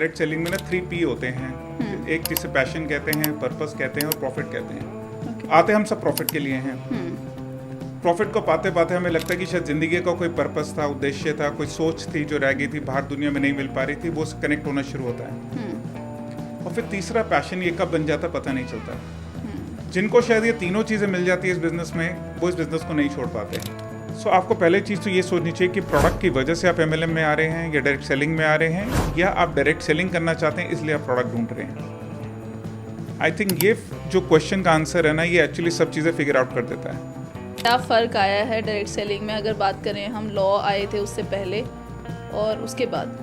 Direct selling में ना 3P होते हैं। एक जिसे पैशन कहते हैं, पर्पस कहते हैं और प्रॉफिट कहते हैं। आते हम सब प्रॉफिट के लिए हैं। प्रॉफिट को पाते पाते हमें लगता है कि शायद ज़िंदगी का कोई पर्पस था, उद्देश्य था, कोई सोच थी जो रह गई थी, बाहर दुनिया में नहीं मिल पा रही थी, वो कनेक्ट होना शुरू होता है। और फिर तीसरा पैशन ये कब बन जाता पता नहीं चलता। जिनको शायद ये तीनों चीज़ें मिल जाती है इस बिज़नेस में, वो इस बिज़नेस को नहीं छोड़ पाते। सो आपको पहले चीज़ तो ये सोचनी चाहिए कि प्रोडक्ट की वजह से आप MLM में आ रहे हैं या डायरेक्ट सेलिंग में आ रहे हैं, या आप डायरेक्ट सेलिंग करना चाहते हैं इसलिए आप प्रोडक्ट ढूंढ रहे हैं। आई थिंक ये जो क्वेश्चन का आंसर है ना, ये एक्चुअली सब चीज़ें फिगर आउट कर देता है। क्या फ़र्क आया है डायरेक्ट सेलिंग में, अगर बात करें हम लॉ आए थे उससे पहले और उसके बाद?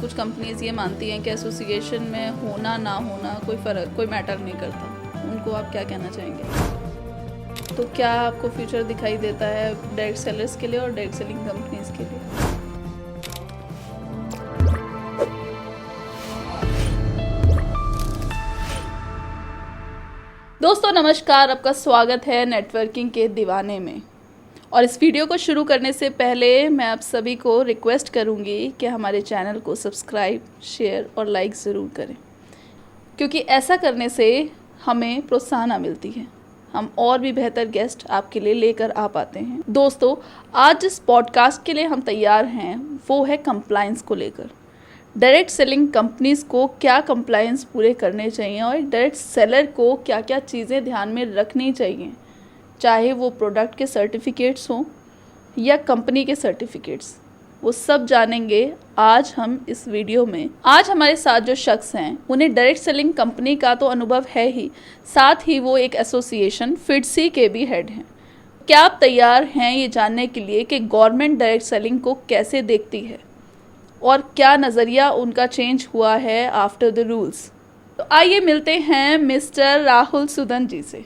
कुछ कंपनीज ये मानती हैं कि एसोसिएशन में होना ना होना कोई फ़र्क, कोई मैटर नहीं करता। उनको आप क्या कहना चाहेंगे? तो क्या आपको फ्यूचर दिखाई देता है डायरेक्ट सेलर्स के लिए और डायरेक्ट सेलिंग कंपनीज के लिए? दोस्तों नमस्कार, आपका स्वागत है नेटवर्किंग के दीवाने में। और इस वीडियो को शुरू करने से पहले मैं आप सभी को रिक्वेस्ट करूंगी कि हमारे चैनल को सब्सक्राइब, शेयर और लाइक ज़रूर करें, क्योंकि ऐसा करने से हमें प्रोत्साहन मिलती है। हम और भी बेहतर गेस्ट आपके लिए लेकर आ पाते हैं। दोस्तों, आज जिस पॉडकास्ट के लिए हम तैयार हैं वो है कंप्लायंस को लेकर। डायरेक्ट सेलिंग कंपनीज़ को क्या कंप्लायंस पूरे करने चाहिए और एक डायरेक्ट सेलर को क्या क्या चीज़ें ध्यान में रखनी चाहिए, चाहे वो प्रोडक्ट के सर्टिफिकेट्स हों या कंपनी के सर्टिफिकेट्स, वो सब जानेंगे आज हम इस वीडियो में। आज हमारे साथ जो शख्स हैं उन्हें डायरेक्ट सेलिंग कंपनी का तो अनुभव है ही, साथ ही वो एक एसोसिएशन FIDC के भी हेड हैं। क्या आप तैयार हैं ये जानने के लिए कि गवर्नमेंट डायरेक्ट सेलिंग को कैसे देखती है और क्या नज़रिया उनका चेंज हुआ है आफ्टर द रूल्स? तो आइए मिलते हैं मिस्टर राहुल सुदन जी से।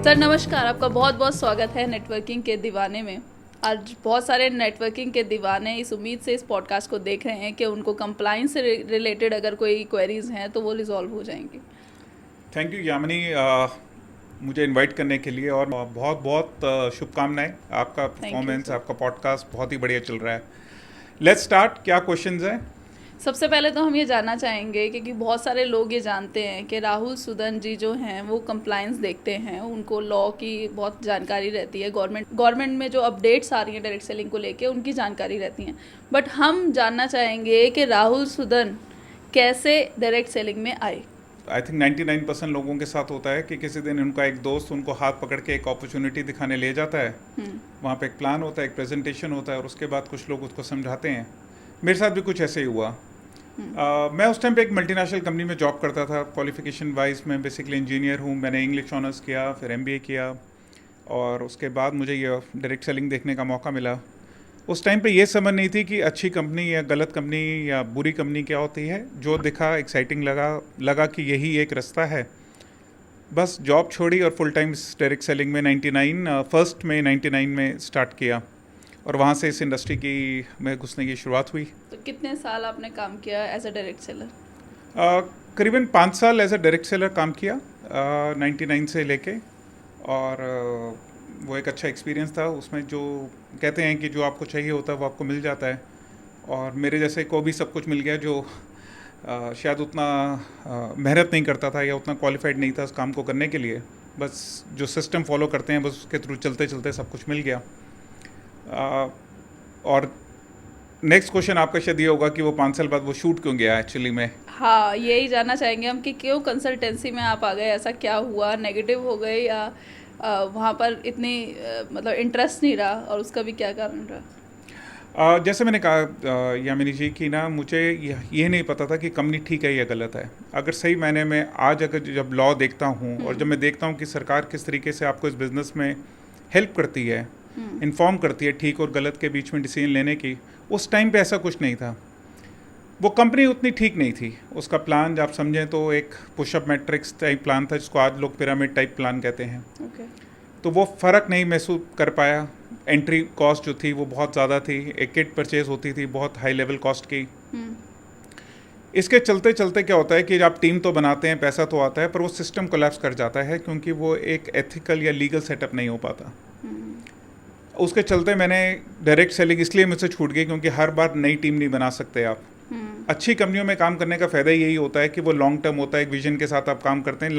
सर नमस्कार, आपका बहुत बहुत स्वागत है नेटवर्किंग के दीवाने में। आज बहुत सारे नेटवर्किंग के दीवाने इस उम्मीद से इस पॉडकास्ट को देख रहे हैं कि उनको कंप्लायंस से रिलेटेड अगर कोई क्वेरीज हैं तो वो रिजॉल्व हो जाएंगी। थैंक यू यामिनी, मुझे इनवाइट करने के लिए, और बहुत बहुत शुभकामनाएं। आपका परफॉर्मेंस, आपका पॉडकास्ट बहुत ही बढ़िया चल रहा है। Let's start. क्या क्वेश्चंस हैं? सबसे पहले तो हम ये जानना चाहेंगे क्योंकि बहुत सारे लोग ये जानते हैं कि राहुल सुदन जी जो हैं वो कंप्लायंस देखते हैं, उनको लॉ की बहुत जानकारी रहती है, गवर्नमेंट में जो अपडेट्स आ रही हैं डायरेक्ट सेलिंग को लेके उनकी जानकारी रहती हैं। बट हम जानना चाहेंगे कि राहुल सुदन कैसे डायरेक्ट सेलिंग में आए। आई थिंक 99% लोगों के साथ होता है कि किसी दिन उनका एक दोस्त उनको हाथ पकड़ के एक अपॉर्चुनिटी दिखाने ले जाता है। वहाँ पे एक प्लान होता है, एक प्रेजेंटेशन होता है, और उसके बाद कुछ लोग उसको समझाते हैं। मेरे साथ भी कुछ ऐसे ही हुआ। मैं उस टाइम पे एक मल्टीनेशनल कंपनी में जॉब करता था। क्वालिफिकेशन वाइज मैं बेसिकली इंजीनियर हूँ। मैंने इंग्लिश ऑनर्स किया, फिर MBA किया, और उसके बाद मुझे ये डायरेक्ट सेलिंग देखने का मौका मिला। उस टाइम पे ये समझ नहीं थी कि अच्छी कंपनी या गलत कंपनी या बुरी कंपनी क्या होती है। जो दिखा एक्साइटिंग लगा कि यही एक रास्ता है। बस जॉब छोड़ी और फुल टाइम डायरेक्ट सेलिंग में 1st में 99 में स्टार्ट किया, और वहाँ से इस इंडस्ट्री की में घुसने की शुरुआत हुई। तो कितने साल आपने काम किया एज अ डायरेक्ट सेलर? करीबन 5 साल एज अ डायरेक्ट सेलर काम किया, 99 से लेके। और वो एक अच्छा एक्सपीरियंस था। उसमें जो कहते हैं कि जो आपको चाहिए होता है वो आपको मिल जाता है, और मेरे जैसे को भी सब कुछ मिल गया जो शायद उतना मेहनत नहीं करता था या उतना क्वालिफाइड नहीं था उस काम को करने के लिए। बस जो सिस्टम फॉलो करते हैं बस उसके थ्रू चलते चलते सब कुछ मिल गया। और नेक्स्ट क्वेश्चन आपका शायद ये होगा कि वो 5 साल बाद वो शूट क्यों गया एक्चुअली में। हाँ, यही जानना चाहेंगे हम कि क्यों कंसल्टेंसी में आप आ गए, ऐसा क्या हुआ, नेगेटिव हो गए या वहाँ पर इतनी मतलब इंटरेस्ट नहीं रहा, और उसका भी क्या कारण रहा? जैसे मैंने कहा यामिनी जी कि ना मुझे ये नहीं पता था कि कंपनी ठीक है या गलत है। अगर सही मायने में आज अगर जब लॉ देखता हूँ और जब मैं देखता हूँ कि सरकार किस तरीके से आपको इस बिज़नेस में हेल्प करती है, इन्फॉर्म करती है ठीक और गलत के बीच में डिसीजन लेने की, उस टाइम पे ऐसा कुछ नहीं था। वो कंपनी उतनी ठीक नहीं थी। उसका प्लान आप समझें तो एक पुशअप मैट्रिक्स टाइप प्लान था, जिसको आज लोग पिरामिड टाइप प्लान कहते हैं। तो वो फ़र्क नहीं महसूस कर पाया। एंट्री कॉस्ट जो थी वो बहुत ज़्यादा थी, एक किट परचेज होती थी बहुत हाई लेवल कॉस्ट की। इसके चलते चलते क्या होता है कि आप टीम तो बनाते हैं, पैसा तो आता है, पर वो सिस्टम कोलैप्स कर जाता है क्योंकि वो एक एथिकल या लीगल सेटअप नहीं हो पाता। उसके चलते मैंने डायरेक्ट सेलिंग इसलिए मुझसे छूट गई क्योंकि हर बार नई टीम नहीं बना सकते आप। अच्छी कंपनियों में काम करने का फ़ायदा यही होता है कि वो लॉन्ग टर्म होता है, एक विजन के साथ आप काम करते हैं,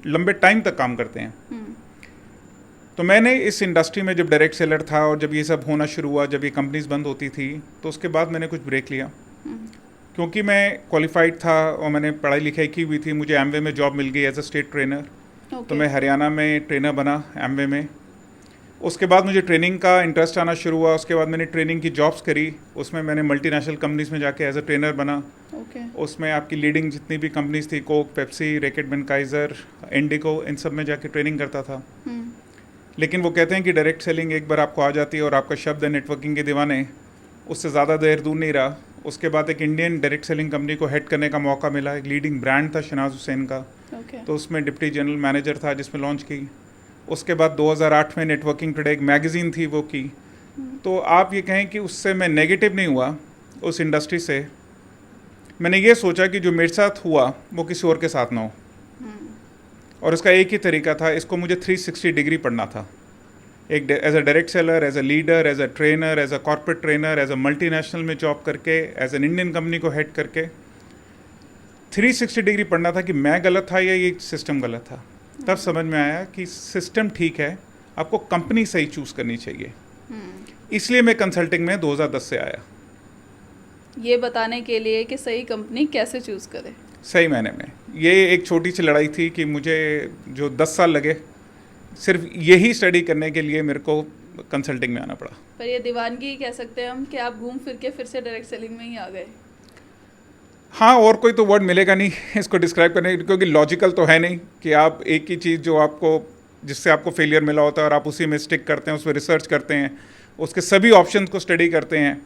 लंबे टाइम तक काम करते हैं। तो मैंने इस इंडस्ट्री में जब डायरेक्ट सेलर था और जब ये सब होना शुरू हुआ, जब ये कंपनीज बंद होती थी, तो उसके बाद मैंने कुछ ब्रेक लिया क्योंकि मैं क्वालिफाइड था और मैंने पढ़ाई लिखाई की हुई थी। मुझे एमवे में जॉब मिल गई एज अ स्टेट ट्रेनर। तो मैं हरियाणा में ट्रेनर बना एमवे में। उसके बाद मुझे ट्रेनिंग का इंटरेस्ट आना शुरू हुआ। उसके बाद मैंने ट्रेनिंग की जॉब्स करी, उसमें मैंने मल्टीनेशनल कंपनीज में जाके एज अ ट्रेनर बना। उसमें आपकी लीडिंग जितनी भी कंपनीज थी, कोक, पेप्सी, रैकेट बेनकाइजर, इंडिको, इन सब में जाके ट्रेनिंग करता था। लेकिन वो कहते हैं कि डायरेक्ट सेलिंग एक बार आपको आ जाती है और आपका शब्द है नेटवर्किंग के दीवाने, उससे ज़्यादा देर दूर नहीं रहा। उसके बाद एक इंडियन डायरेक्ट सेलिंग कंपनी को हेड करने का मौका मिला। एक लीडिंग ब्रांड था शनाज हुसैन का, तो उसमें डिप्टी जनरल मैनेजर था जिसमें लॉन्च की। उसके बाद 2008 में नेटवर्किंग टुडे एक मैगज़ीन थी वो की। तो आप ये कहें कि उससे मैं नेगेटिव नहीं हुआ उस इंडस्ट्री से। मैंने ये सोचा कि जो मेरे साथ हुआ वो किसी और के साथ ना हो, और इसका एक ही तरीका था, इसको मुझे 360 डिग्री पढ़ना था। एक as a direct seller, as a leader, as a trainer, as a corporate trainer, as a multinational में जॉब करके, एज एन इंडियन कंपनी को हेड करके 360 डिग्री पढ़ना था कि मैं गलत था या ये सिस्टम गलत था। तब समझ में आया कि सिस्टम ठीक है, आपको कंपनी सही चूज़ करनी चाहिए। इसलिए मैं कंसल्टिंग में 2010 से आया, ये बताने के लिए कि सही कंपनी कैसे चूज़ करें। सही मायने में ये एक छोटी सी लड़ाई थी कि मुझे जो 10 साल लगे सिर्फ यही स्टडी करने के लिए मेरे को कंसल्टिंग में आना पड़ा। पर ये दीवानगी कह सकते हैं हम कि आप घूम फिर के फिर से डायरेक्ट सेलिंग में ही आ गए। हाँ, और कोई तो वर्ड मिलेगा नहीं इसको डिस्क्राइब करने, क्योंकि लॉजिकल तो है नहीं कि आप एक ही चीज़ जो आपको जिससे आपको फेलियर मिला होता है और आप उसी में स्टिक करते हैं, उस पर रिसर्च करते हैं, उसके सभी ऑप्शन को स्टडी करते हैं।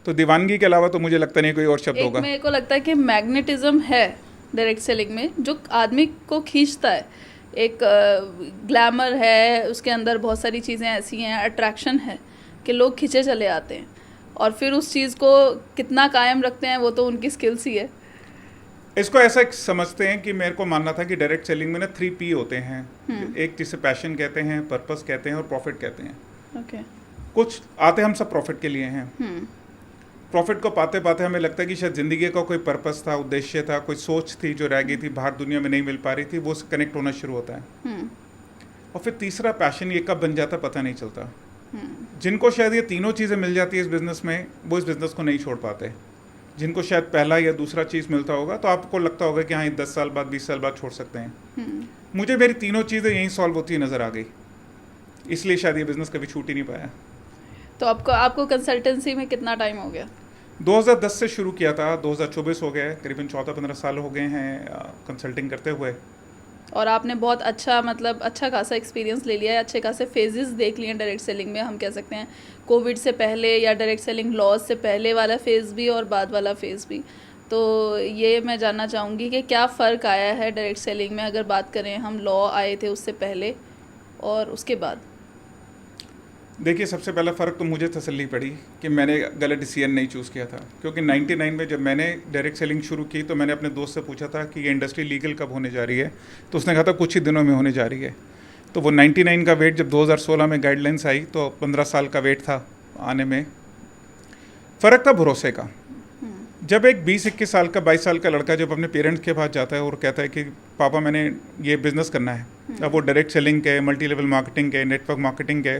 तो दीवानगी के अलावा तो मुझे लगता नहीं कोई और शब्द होगा। मेरे को लगता है कि मैग्नेटिज्म है डायरेक्ट सेलिंग में जो आदमी को खींचता है। एक ग्लैमर है, उसके अंदर बहुत सारी चीज़ें ऐसी हैं, अट्रैक्शन है कि लोग खींचे चले आते हैं, और फिर उस चीज़ को कितना कायम रखते हैं वो तो उनकी स्किल्स ही है। इसको ऐसा समझते हैं कि मेरे को मानना था कि डायरेक्ट सेलिंग में ना 3P होते हैं। एक जिसे पैशन कहते हैं, पर्पस कहते हैं और प्रॉफिट कहते हैं। कुछ आते हम सब प्रॉफिट के लिए हैं। प्रॉफिट को पाते पाते हमें लगता है कि शायद ज़िंदगी का कोई पर्पस था, उद्देश्य था, कोई सोच थी जो रह गई थी, बाहर दुनिया में नहीं मिल पा रही थी, वो कनेक्ट होना शुरू होता है। और फिर तीसरा पैशन, ये कब बन जाता पता नहीं चलता। जिनको शायद ये तीनों चीज़ें मिल जाती है इस बिज़नेस में, वो इस बिज़नेस को नहीं छोड़ पाते। जिनको शायद पहला या दूसरा चीज़ मिलता होगा तो आपको लगता होगा कि हाँ, 10 साल बाद 20 साल बाद छोड़ सकते हैं। मुझे मेरी तीनों चीज़ें यहीं सॉल्व होती नज़र आ गई, इसलिए शायद ये बिज़नेस कभी छूट ही नहीं पाया। तो आपको कंसल्टेंसी में कितना टाइम हो गया? 2010 से शुरू किया था, 2024 हो गया, करीबन 14-15 साल हो गए हैं कंसल्टिंग करते हुए। और आपने बहुत अच्छा खासा एक्सपीरियंस ले लिया है, अच्छे खासे फेजेस देख लिए हैं डायरेक्ट सेलिंग में। हम कह सकते हैं कोविड से पहले या डायरेक्ट सेलिंग लॉज से पहले वाला फेज़ भी और बाद वाला फेज़ भी। तो ये मैं जानना चाहूँगी कि क्या फ़र्क आया है डायरेक्ट सेलिंग में, अगर बात करें हम लॉ आए थे उससे पहले और उसके बाद। देखिए, सबसे पहला फ़र्क तो मुझे तसल्ली पड़ी कि मैंने गलत डिसीजन नहीं चूज़ किया था, क्योंकि 99 में जब मैंने डायरेक्ट सेलिंग शुरू की तो मैंने अपने दोस्त से पूछा था कि ये इंडस्ट्री लीगल कब होने जा रही है, तो उसने कहा था कुछ ही दिनों में होने जा रही है। तो वो 99 का वेट जब 2016 में गाइडलाइंस आई तो 15 साल का वेट था आने में। फ़र्क था भरोसे का। जब एक 20-21 साल का 22 साल का लड़का जब अपने पेरेंट्स के पास जाता है और कहता है कि पापा मैंने ये बिज़नेस करना है, अब वो डायरेक्ट सेलिंग के, मल्टी लेवल मार्केटिंग के, नेटवर्क मार्केटिंग के,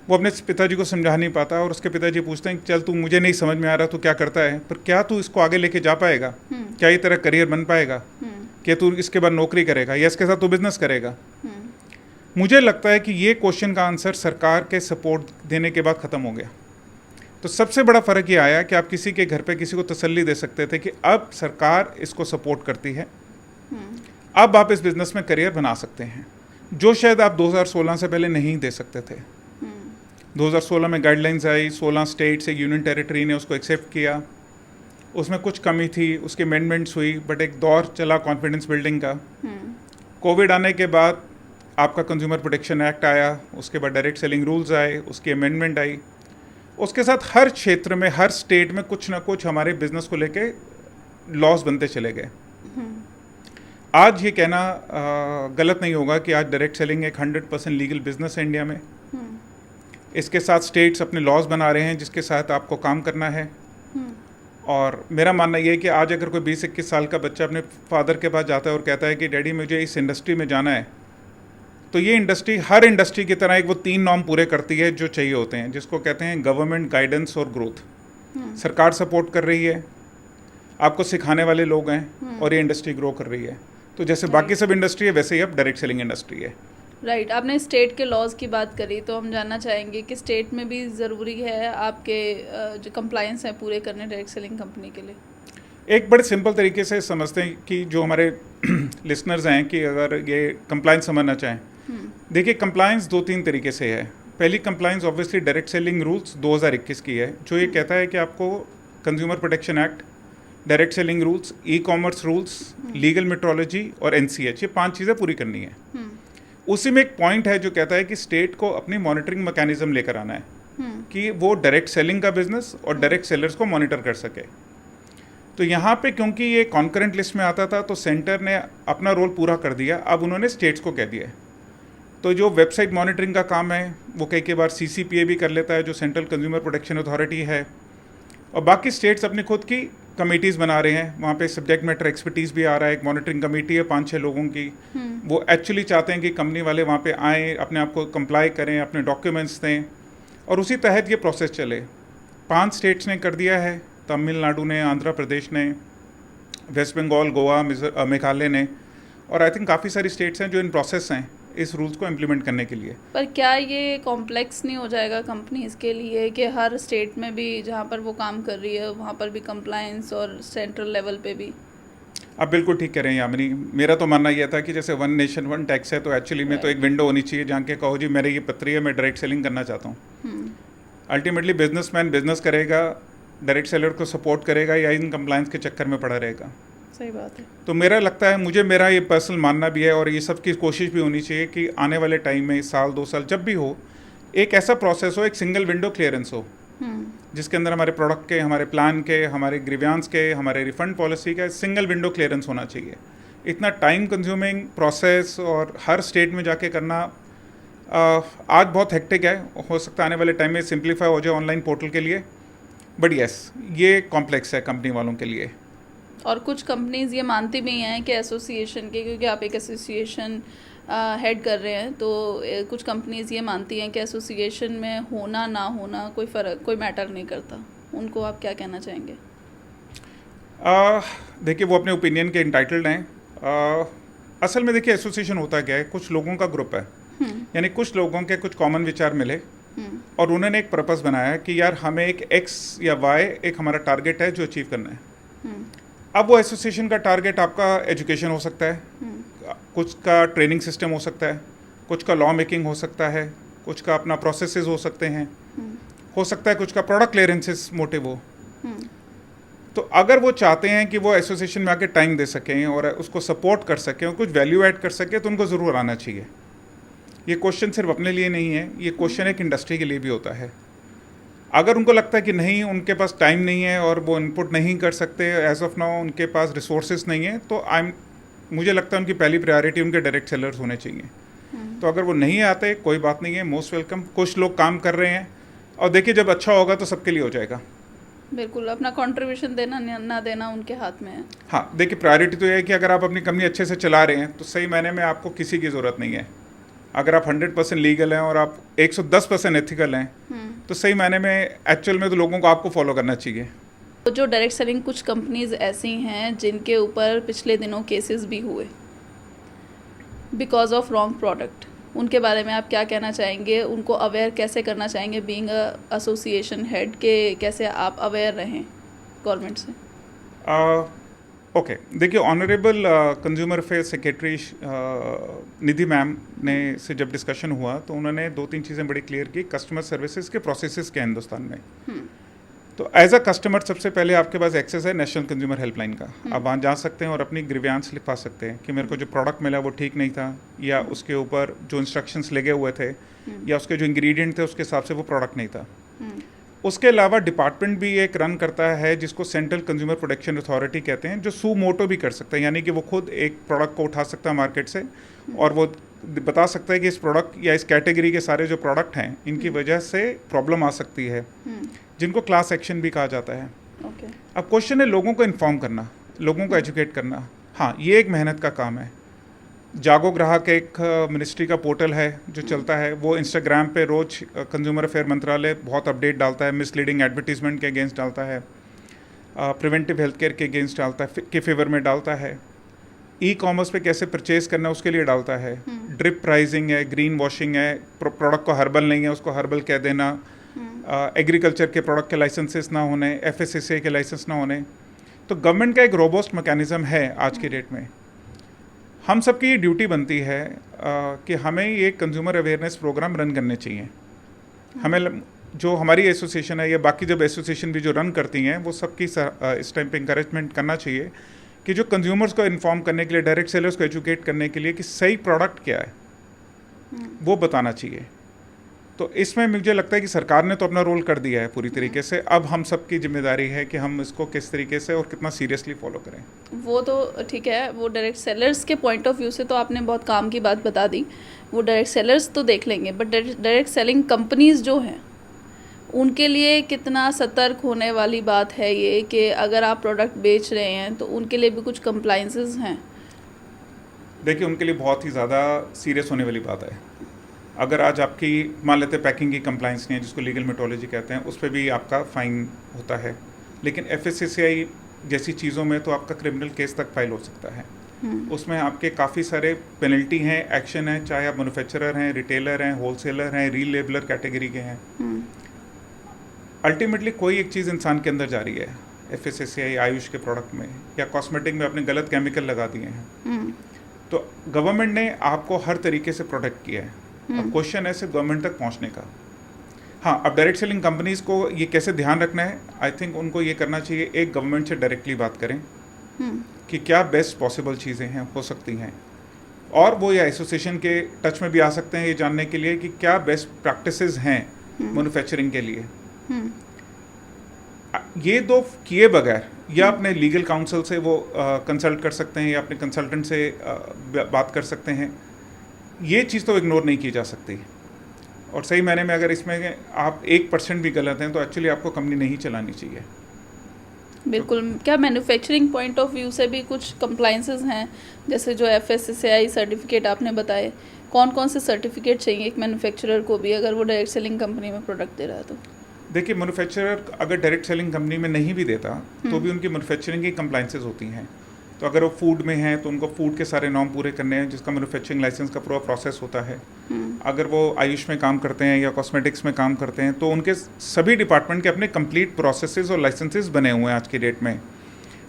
वो अपने पिताजी को समझा नहीं पाता और उसके पिताजी पूछते हैं चल तू, मुझे नहीं समझ में आ रहा तू क्या करता है, पर क्या तू इसको आगे लेके जा पाएगा, क्या ये तेरा करियर बन पाएगा, क्या तू इसके बाद नौकरी करेगा या इसके साथ तू बिजनेस करेगा। मुझे लगता है कि ये क्वेश्चन का आंसर सरकार के सपोर्ट देने के बाद ख़त्म हो गया। तो सबसे बड़ा फ़र्क ये आया कि आप किसी के घर पे किसी को तसल्ली दे सकते थे कि अब सरकार इसको सपोर्ट करती है, अब आप इस बिज़नेस में करियर बना सकते हैं, जो शायद आप 2016 से पहले नहीं दे सकते थे। 2016 में गाइडलाइंस आई, 16 स्टेट्स, एक यूनियन टेरिटरी ने उसको एक्सेप्ट किया, उसमें कुछ कमी थी, उसकी अमेंडमेंट्स हुई, बट एक दौर चला कॉन्फिडेंस बिल्डिंग का। कोविड आने के बाद आपका कंज्यूमर प्रोटेक्शन एक्ट आया, उसके बाद डायरेक्ट सेलिंग रूल्स आए, उसकी अमेंडमेंट आई। उसके साथ हर क्षेत्र में, हर स्टेट में कुछ ना कुछ हमारे बिजनेस को लेके लॉस बनते चले गए। आज ये कहना गलत नहीं होगा कि आज डायरेक्ट सेलिंग एक 100% लीगल बिजनेस है इंडिया में। इसके साथ स्टेट्स अपने लॉज बना रहे हैं जिसके साथ आपको काम करना है। और मेरा मानना ये है कि आज अगर कोई 20-21 साल का बच्चा अपने फादर के पास जाता है और कहता है कि डैडी मुझे इस इंडस्ट्री में जाना है, तो ये इंडस्ट्री हर इंडस्ट्री की तरह एक वो 3 नॉर्म पूरे करती है जो चाहिए होते हैं, जिसको कहते हैं गवर्नमेंट गाइडेंस और ग्रोथ। सरकार सपोर्ट कर रही है, आपको सिखाने वाले लोग हैं, और ये इंडस्ट्री ग्रो कर रही है। तो जैसे बाकी सब इंडस्ट्री है वैसे ही अब डायरेक्ट सेलिंग इंडस्ट्री है। राइट आपने स्टेट के लॉज की बात करी, तो हम जानना चाहेंगे कि स्टेट में भी ज़रूरी है आपके जो कंप्लायंस हैं पूरे करने डायरेक्ट सेलिंग कंपनी के लिए? एक बड़े सिंपल तरीके से समझते हैं कि जो हमारे लिसनर्स हैं कि अगर ये कंप्लायंस समझना चाहें, देखिए कंप्लायंस 2-3 तरीके से है। पहली compliance obviously direct selling rules 2021 की है, जो ये कहता है कि आपको consumer protection act, direct selling rules, e commerce rules, legal metrology और NCH, ये 5 चीज़ें पूरी करनी है। उसी में एक पॉइंट है जो कहता है कि स्टेट को अपनी मॉनिटरिंग मैकेनिज्म लेकर आना है कि वो डायरेक्ट सेलिंग का बिजनेस और डायरेक्ट सेलर्स को मॉनिटर कर सके। तो यहाँ पे क्योंकि ये कॉन्करेंट लिस्ट में आता था तो सेंटर ने अपना रोल पूरा कर दिया, अब उन्होंने स्टेट्स को कह दिया है। तो जो वेबसाइट मॉनिटरिंग का काम है वो कई बार CCPA भी कर लेता है, जो सेंट्रल कंज्यूमर प्रोटेक्शन अथॉरिटी है, और बाकी स्टेट्स अपनी खुद की कमेटीज़ बना रहे हैं। वहाँ पे सब्जेक्ट मैटर एक्सपर्टीज़ भी आ रहा है, एक मॉनिटरिंग कमेटी है 5-6 लोगों की। वो एक्चुअली चाहते हैं कि कंपनी वाले वहाँ पे आएँ, अपने आप को कंप्लाई करें, अपने डॉक्यूमेंट्स दें, और उसी तहत ये प्रोसेस चले। 5 स्टेट्स ने कर दिया है, तमिलनाडु ने, आंध्र प्रदेश ने, वेस्ट बंगाल, गोवा, मेघालय ने, और आई थिंक काफ़ी सारी स्टेट्स हैं जो इन प्रोसेस हैं इस रूल्स को इम्प्लीमेंट करने के लिए। पर क्या ये कॉम्प्लेक्स नहीं हो जाएगा कंपनीज के लिए कि हर स्टेट में भी जहाँ पर वो काम कर रही है वहाँ पर भी कंप्लायंस और सेंट्रल लेवल पे भी? आप बिल्कुल ठीक कह रहे हैं यामिनी। मेरा तो मानना यह था कि जैसे 1 नेशन 1 टैक्स है, तो एक्चुअली में तो एक विंडो होनी चाहिए जहाँ के कहो जी मेरे ये पत्री है, मैं डायरेक्ट सेलिंग करना चाहता हूँ। अल्टीमेटली बिजनेसमैन बिजनेस करेगा, डायरेक्ट सेलर को सपोर्ट करेगा, या इन कंप्लायंस के चक्कर में पड़ा रहेगा। सही बात है। तो मेरा लगता है, मेरा ये पर्सनल मानना भी है, और ये सबकी कोशिश भी होनी चाहिए कि आने वाले टाइम में 1 साल 2 साल जब भी हो, एक ऐसा प्रोसेस हो, एक सिंगल विंडो क्लियरेंस हो, जिसके अंदर हमारे प्रोडक्ट के, हमारे प्लान के, हमारे ग्रीवियांस के, हमारे रिफंड पॉलिसी का सिंगल विंडो क्लियरेंस होना चाहिए। इतना टाइम कंज्यूमिंग प्रोसेस और हर स्टेट में जाके करना आज बहुत हेक्टिक है। हो सकता है आने वाले टाइम में सिंप्लीफाई हो जाए ऑनलाइन पोर्टल के लिए, बट यस ये कॉम्प्लेक्स है कंपनी वालों के लिए। और कुछ कंपनीज ये मानती भी हैं कि एसोसिएशन के, क्योंकि आप एक एसोसिएशन हेड कर रहे हैं, तो कुछ कंपनीज ये मानती हैं कि एसोसिएशन में होना ना होना कोई फ़र्क, कोई मैटर नहीं करता। उनको आप क्या कहना चाहेंगे? देखिए वो अपने ओपिनियन के इंटाइटल्ड हैं। असल में देखिए एसोसिएशन होता क्या है, कुछ लोगों का ग्रुप है, यानी कुछ लोगों के कुछ कॉमन विचार मिले और उन्होंने एक पर्पस बनाया कि यार हमें एक X या Y एक हमारा टारगेट है जो अचीव करना है। अब वो एसोसिएशन का टारगेट आपका एजुकेशन हो सकता है, कुछ का ट्रेनिंग सिस्टम हो सकता है, कुछ का लॉ मेकिंग हो सकता है, कुछ का अपना प्रोसेसेस हो सकते हैं, हो सकता है कुछ का प्रोडक्ट क्लियरेंसेस मोटिव हो। तो अगर वो चाहते हैं कि वो एसोसिएशन में आके टाइम दे सकें और उसको सपोर्ट कर सकें और कुछ वैल्यू ऐड कर सकें, तो उनको ज़रूर आना चाहिए। ये क्वेश्चन सिर्फ अपने लिए नहीं है, ये क्वेश्चन एक इंडस्ट्री के लिए भी होता है। अगर उनको लगता है कि नहीं, उनके पास टाइम नहीं है और वो इनपुट नहीं कर सकते, एज ऑफ नाउ उनके पास रिसोर्सेज नहीं है, तो मुझे लगता है उनकी पहली प्रायोरिटी उनके डायरेक्ट सेलर्स होने चाहिए। तो अगर वो नहीं आते कोई बात नहीं है, मोस्ट वेलकम। कुछ लोग काम कर रहे हैं, और देखिए जब अच्छा होगा तो सबके लिए हो जाएगा। बिल्कुल, अपना कंट्रीब्यूशन देना ना देना उनके हाथ में है। हाँ, देखिए प्रायोरिटी तो ये है कि अगर आप अपनी कंपनी अच्छे से चला रहे हैं तो सही मायने में आपको किसी की ज़रूरत नहीं है। अगर आप 100% लीगल हैं और आप 110% एथिकल हैं, तो सही मायने में एक्चुअल में तो लोगों को आपको फॉलो करना चाहिए। तो जो डायरेक्ट सेलिंग कुछ कंपनीज ऐसी हैं जिनके ऊपर पिछले दिनों केसेस भी हुए बिकॉज ऑफ रॉन्ग प्रोडक्ट, उनके बारे में आप क्या कहना चाहेंगे, उनको अवेयर कैसे करना चाहेंगे, बीइंग एसोसिएशन हेड के कैसे आप अवेयर रहें गवर्नमेंट से? ओके, देखिए ऑनरेबल कंज्यूमर अफेयर्स सेक्रेटरी निधि मैम ने से जब डिस्कशन हुआ तो उन्होंने 2-3 चीज़ें बड़ी क्लियर की। कस्टमर सर्विसेज के प्रोसेसेस क्या हिंदुस्तान में, तो एज अ कस्टमर सबसे पहले आपके पास एक्सेस है नेशनल कंज्यूमर हेल्पलाइन का। आप वहाँ जा सकते हैं और अपनी ग्रीवियांस लिखवा सकते हैं कि मेरे को जो प्रोडक्ट मिला वो ठीक नहीं था, या उसके ऊपर जो इंस्ट्रक्शंस लगे हुए थे या उसके जो इंग्रेडिएंट थे उसके हिसाब से वो प्रोडक्ट नहीं था। उसके अलावा डिपार्टमेंट भी एक रन करता है जिसको सेंट्रल कंज्यूमर प्रोटेक्शन अथॉरिटी कहते हैं, जो सू मोटो भी कर सकता है, यानी कि वो खुद एक प्रोडक्ट को उठा सकता है मार्केट से और वो बता सकता है कि इस प्रोडक्ट या इस कैटेगरी के सारे जो प्रोडक्ट हैं इनकी वजह से प्रॉब्लम आ सकती है, जिनको क्लास एक्शन भी कहा जाता है। अब क्वेश्चन है लोगों को इन्फॉर्म करना, लोगों को एजुकेट करना। हाँ, ये एक मेहनत का काम है। जागो ग्राहक एक मिनिस्ट्री का पोर्टल है जो चलता है, वो इंस्टाग्राम पे रोज कंज्यूमर अफेयर मंत्रालय बहुत अपडेट डालता है, मिसलीडिंग एडवर्टीजमेंट के अगेंस्ट डालता है, प्रिवेंटिव हेल्थ केयर के अगेंस्ट डालता है, के फेवर में डालता है, ई कॉमर्स पे कैसे परचेज करना है उसके लिए डालता है, ड्रिप प्राइसिंग है, ग्रीन वॉशिंग है, प्रोडक्ट को हर्बल नहीं है उसको हर्बल कह देना, एग्रीकल्चर के प्रोडक्ट के लाइसेंसेस ना होने, FSSAI के लाइसेंस ना होने। तो गवर्नमेंट का एक रोबोस्ट मैकेनिज्म है आज की डेट में। हम सबकी ये ड्यूटी बनती है कि हमें ये कंज्यूमर अवेयरनेस प्रोग्राम रन करने चाहिए। हमें जो हमारी एसोसिएशन है या बाकी जब एसोसिएशन भी जो रन करती हैं वो सबकी इस टाइम पे इंकरेजमेंट करना चाहिए कि जो कंज्यूमर्स को इन्फॉर्म करने के लिए, डायरेक्ट सेलर्स को एजुकेट करने के लिए कि सही प्रोडक्ट क्या है वो बताना चाहिए। तो इसमें मुझे लगता है कि सरकार ने तो अपना रोल कर दिया है पूरी तरीके से, अब हम सबकी जिम्मेदारी है कि हम इसको किस तरीके से और कितना सीरियसली फॉलो करें। वो तो ठीक है, वो डायरेक्ट सेलर्स के पॉइंट ऑफ व्यू से तो आपने बहुत काम की बात बता दी, वो डायरेक्ट सेलर्स तो देख लेंगे, बट डायरेक्ट सेलिंग कंपनीज जो हैं उनके लिए कितना सतर्क होने वाली बात है ये कि अगर आप प्रोडक्ट बेच रहे हैं तो उनके लिए भी कुछ कंप्लाइंसेस हैं? देखिए, उनके लिए बहुत ही ज़्यादा सीरियस होने वाली बात है। अगर आज आपकी मान लेते पैकिंग की कंप्लाइंस नहीं है, जिसको लीगल मेट्रोलॉजी कहते हैं, उस पर भी आपका फ़ाइन होता है, लेकिन FSSAI जैसी चीज़ों में तो आपका क्रिमिनल केस तक फाइल हो सकता है। उसमें आपके काफ़ी सारे पेनल्टी हैं, एक्शन है, चाहे आप मैन्युफैक्चरर हैं, रिटेलर हैं, होलसेलर हैं, रीलेबलर कैटेगरी के हैं। अल्टीमेटली कोई एक चीज़ इंसान के अंदर जा रही है, FSSAI आयुष के प्रोडक्ट में या कॉस्मेटिक में आपने गलत केमिकल लगा दिए हैं, तो गवर्नमेंट ने आपको हर तरीके से प्रोटेक्ट किया है। अब क्वेश्चन है सिर्फ गवर्नमेंट तक पहुंचने का। हाँ, अब डायरेक्ट सेलिंग कंपनीज को ये कैसे ध्यान रखना है, आई थिंक उनको ये करना चाहिए, एक गवर्नमेंट से डायरेक्टली बात करें कि क्या बेस्ट पॉसिबल चीज़ें हैं हो सकती हैं, और वो या एसोसिएशन के टच में भी आ सकते हैं ये जानने के लिए कि क्या बेस्ट प्रैक्टिसेस हैं मैन्युफैक्चरिंग के लिए। ये दो किए बगैर या अपने लीगल काउंसिल से वो कंसल्ट कर सकते हैं या अपने कंसल्टेंट से बात कर सकते हैं, ये चीज़ तो इग्नोर नहीं की जा सकती। और सही मायने में अगर इसमें आप 1% भी गलत हैं तो एक्चुअली आपको कंपनी नहीं चलानी चाहिए। बिल्कुल। क्या मैन्युफैक्चरिंग पॉइंट ऑफ व्यू से भी कुछ कंप्लाइंसेस हैं, जैसे जो FSSAI सर्टिफिकेट आपने बताए, कौन कौन से सर्टिफिकेट चाहिए एक मैन्युफैक्चरर को भी अगर वो डायरेक्ट सेलिंग कंपनी में प्रोडक्ट दे रहा है? तो देखिए, मैन्युफैक्चरर अगर डायरेक्ट सेलिंग कंपनी में नहीं भी देता तो भी उनकी मैन्युफैक्चरिंग की कंप्लाइंसेस होती हैं। तो अगर वो फूड में है तो उनको फूड के सारे नॉर्म पूरे करने हैं, जिसका मैन्युफैक्चरिंग लाइसेंस का पूरा प्रोसेस होता है। अगर वो आयुष में काम करते हैं या कॉस्मेटिक्स में काम करते हैं तो उनके सभी डिपार्टमेंट के अपने कंप्लीट प्रोसेसेस और लाइसेंसेस बने हुए हैं आज की डेट में,